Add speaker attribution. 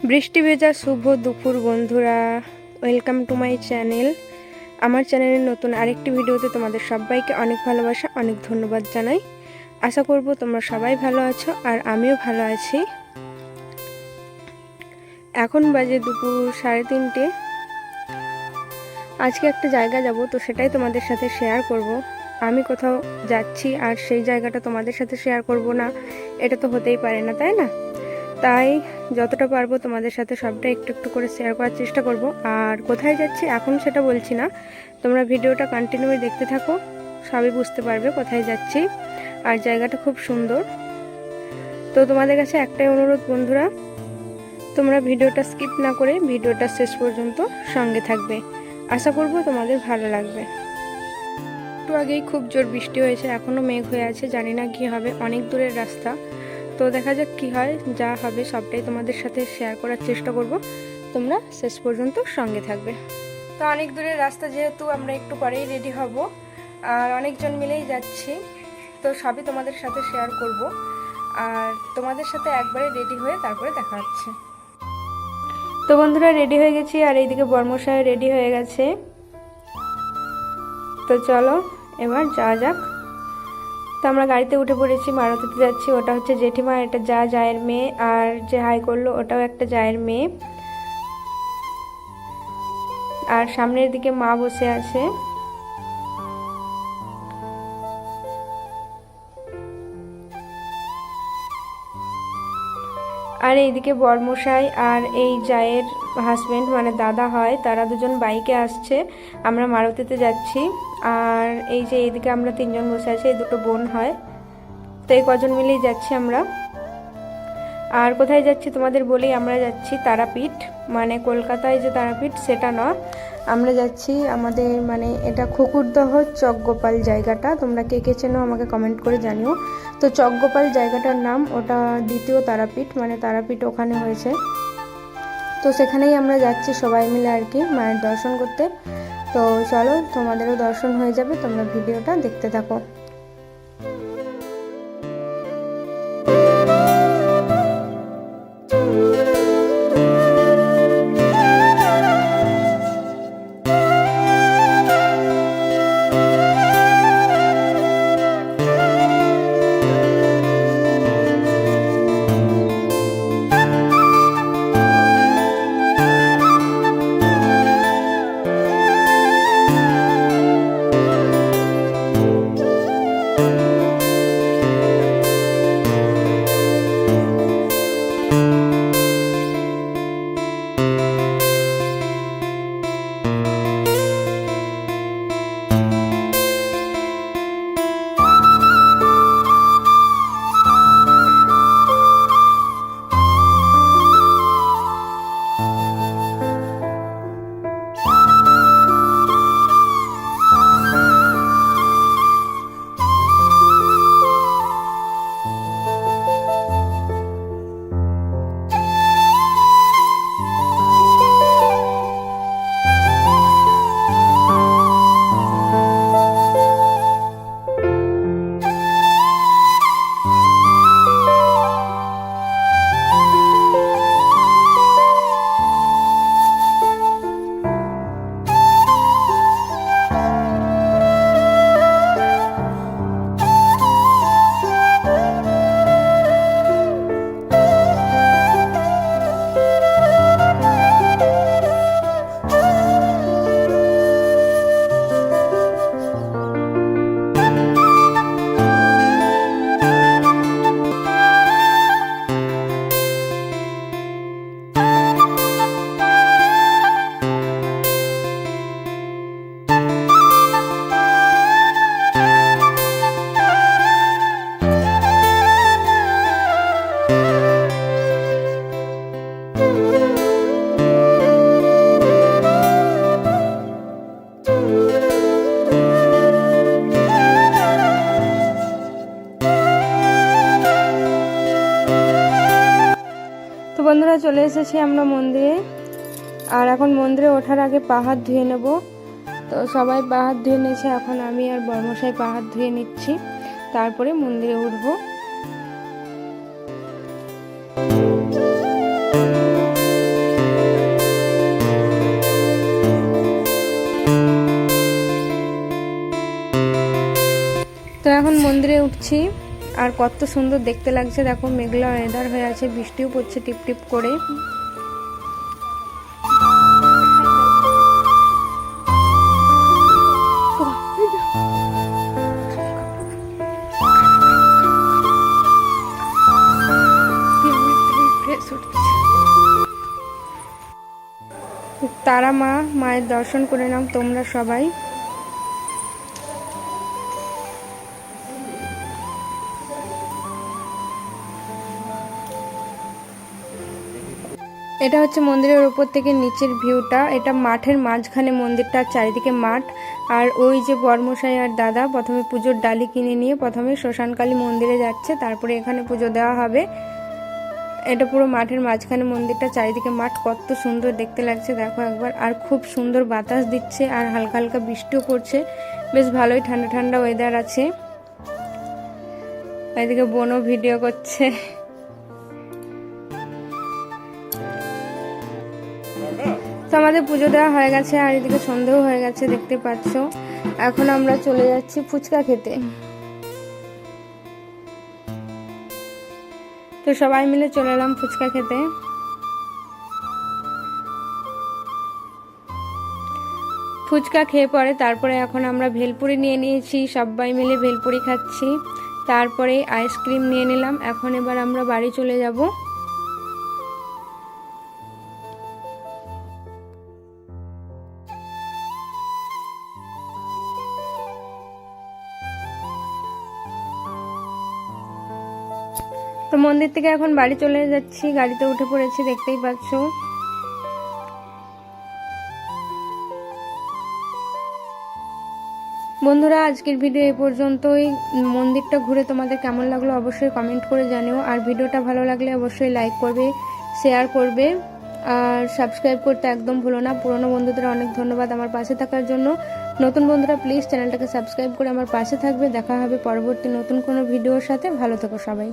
Speaker 1: বৃষ্টি ভেজা শুভ দুপুর বন্ধুরা, ওয়েলকাম টু মাই চ্যানেল। আমার চ্যানেলের নতুন আরেকটি ভিডিওতে তোমাদের সবাইকে অনেক ভালোবাসা, অনেক ধন্যবাদ জানাই। আশা করব তোমরা সবাই ভালো আছো আর আমিও ভালো আছি। এখন বাজে দুপুর 3:30। আজকে একটা জায়গা যাব, তো সেটাই তোমাদের সাথে শেয়ার করব। আমি কোথাও যাচ্ছি আর সেই জায়গাটা তোমাদের সাথে শেয়ার করব না, এটা তো হতেই পারে না, তাই না? তাই যতটা পারবো তোমাদের সাথে সবটা একটু একটু করে শেয়ার করার চেষ্টা করব। আর কোথায় যাচ্ছি এখন সেটা বলছি না, তোমরা ভিডিওটা কন্টিনিউ দেখতে থাকো, সবই বুঝতে পারবে কোথায় যাচ্ছি। আর জায়গাটা খুব সুন্দর। তো তোমাদের কাছে একটাই অনুরোধ বন্ধুরা, তোমরা ভিডিওটা স্কিপ না করে ভিডিওটা শেষ পর্যন্ত সঙ্গে থাকবে। আশা করব তোমাদের ভালো লাগবে। একটু আগেই খুব জোর বৃষ্টি হয়েছে, এখনও মেঘ হয়ে আছে, জানি না কি হবে, অনেক দূরের রাস্তা। তো দেখা যাক কি হয়, যা হবে সবটাই তোমাদের সাথে শেয়ার করার চেষ্টা করব। তোমরা শেষ পর্যন্ত সঙ্গে থাকবে। তো অনেক দূরের রাস্তা যেহেতু, আমরা একটু পরেই রেডি হব আর অনেকজন মিলেই যাচ্ছি, তো সবই তোমাদের সাথে শেয়ার করব। আর তোমাদের সাথে একবারে রেডি হয়ে তারপরে দেখা হচ্ছে। তো বন্ধুরা রেডি হয়ে গেছি আর এইদিকে বর্মশাই রেডি হয়ে গেছে। তো চলো এবার যাওয়া যাক। তো আমরা গাড়িতে উঠে পড়েছি, মারুতিতে যাচ্ছি। ওটা হচ্ছে জেঠিমা, এটা জায়ের মেয়ে, আর যে হাই করলো ওটাও একটা জায়ের মেয়ে। আর সামনের দিকে মা বসে আছে। আর এইদিকে বরমশাই আর এই জায়ের হাজবেন্ড মানে দাদা হয়, তারা দুজন বাইকে আসছে, আমরা মারুতিতে যাচ্ছি। আর এই যে এইদিকে আমরা তিনজন বসে আছি, এই দুটো বোন হয়। তো এই কজন মিলেই যাচ্ছি আমরা। আর কোথায় যাচ্ছি তোমাদের বলি, আমরা যাচ্ছি তারাপীঠ, মানে কলকাতায় যে তারাপীঠ সেটা নয়, আমরা যাচ্ছি আমাদের মানে এটা খুকুরদহ চকগোপাল জায়গাটা। তোমরা কে কে চেনো আমাকে কমেন্ট করে জানিও। তো চকগোপাল জায়গাটার নাম, ওটা দ্বিতীয় তারাপীঠ, মানে তারাপীঠ ওখানে হয়েছে। তো সেখানেই আমরা যাচ্ছি সবাই মিলে আর কি, মায়ের দর্শন করতে। তো চলো তোমাদেরও দর্শন হয়ে যাবে, তোমরা ভিডিওটা দেখতে থাকো। বন্ধুরা চলে এসেছি আমরা মন্দিরে। আর এখন মন্দিরে ওঠার আগে পা হাত ধুয়ে নেব। তো সবাই পা হাত ধুয়ে নিয়েছে, এখন আমি আর বর্মশাই পা হাত ধুয়ে নিচ্ছি, তারপরে মন্দিরে উঠবো। মন্দিরে উঠছি আর কত সুন্দর দেখতে লাগছে, দেখো মেঘলা ওয়েদার হয়ে আছে, বৃষ্টিও পড়ছে টিপ টিপ করে। তারা মায়ের দর্শন করে নাও তোমরা সবাই। এটা হচ্ছে মন্দিরের উপর থেকে নিচের ভিউটা। এটা মাঠের মাঝখানে মন্দিরটা, চারিদিকে মাঠ। আর ওই যে বর্মশাই আর দাদা প্রথমে পুজোর ডালি কিনে নিয়ে প্রথমে শ্মশানকালী মন্দিরে যাচ্ছে, তারপরে এখানে পুজো দেওয়া হবে। এটা পুরো মাঠের মাঝখানে মন্দিরটা, চারিদিকে মাঠ, কত সুন্দর দেখতে লাগছে দেখো একবার। আর খুব সুন্দর বাতাস দিচ্ছে আর হালকা হালকা বৃষ্টিও পড়ছে, বেশ ভালোই ঠান্ডা ঠান্ডা ওয়েদার আছে। এদিকে বোনও ভিডিও করছে। তো আমাদের পুজো দেওয়া হয়ে গেছে আর এদিকে সন্ধেও হয়ে গেছে দেখতে পাচ্ছ। এখন আমরা চলে যাচ্ছি ফুচকা খেতে। তো সবাই মিলে চলে এলাম ফুচকা খেতে। ফুচকা খেয়ে পরে তারপরে এখন আমরা ভেলপুরি নিয়ে নিয়েছি, সবাই মিলে ভেলপুরি খাচ্ছি। তারপরে আইসক্রিম নিয়ে নিলাম। এখন এবার আমরা বাড়ি চলে যাব। তো মন্দির থেকে এখন বাড়ি চলে যাচ্ছি, গাড়িতে উঠে পড়েছি দেখতেই পাচ্ছ। বন্ধুরা আজকের ভিডিও এই পর্যন্তই। মন্দিরটা ঘুরে তোমাদের কেমন লাগলো অবশ্যই কমেন্ট করে জানিও। আর ভিডিওটা ভালো লাগলে অবশ্যই লাইক করবে, শেয়ার করবে আর সাবস্ক্রাইব করতে একদম ভুলো না। পুরনো বন্ধুদের অনেক ধন্যবাদ আমার পাশে থাকার জন্য। নতুন বন্ধুরা প্লিজ চ্যানেলটাকে সাবস্ক্রাইব করে আমার পাশে থাকবে। দেখা হবে পরবর্তী নতুন কোনো ভিডিওর সাথে। ভালো থেকো সবাই।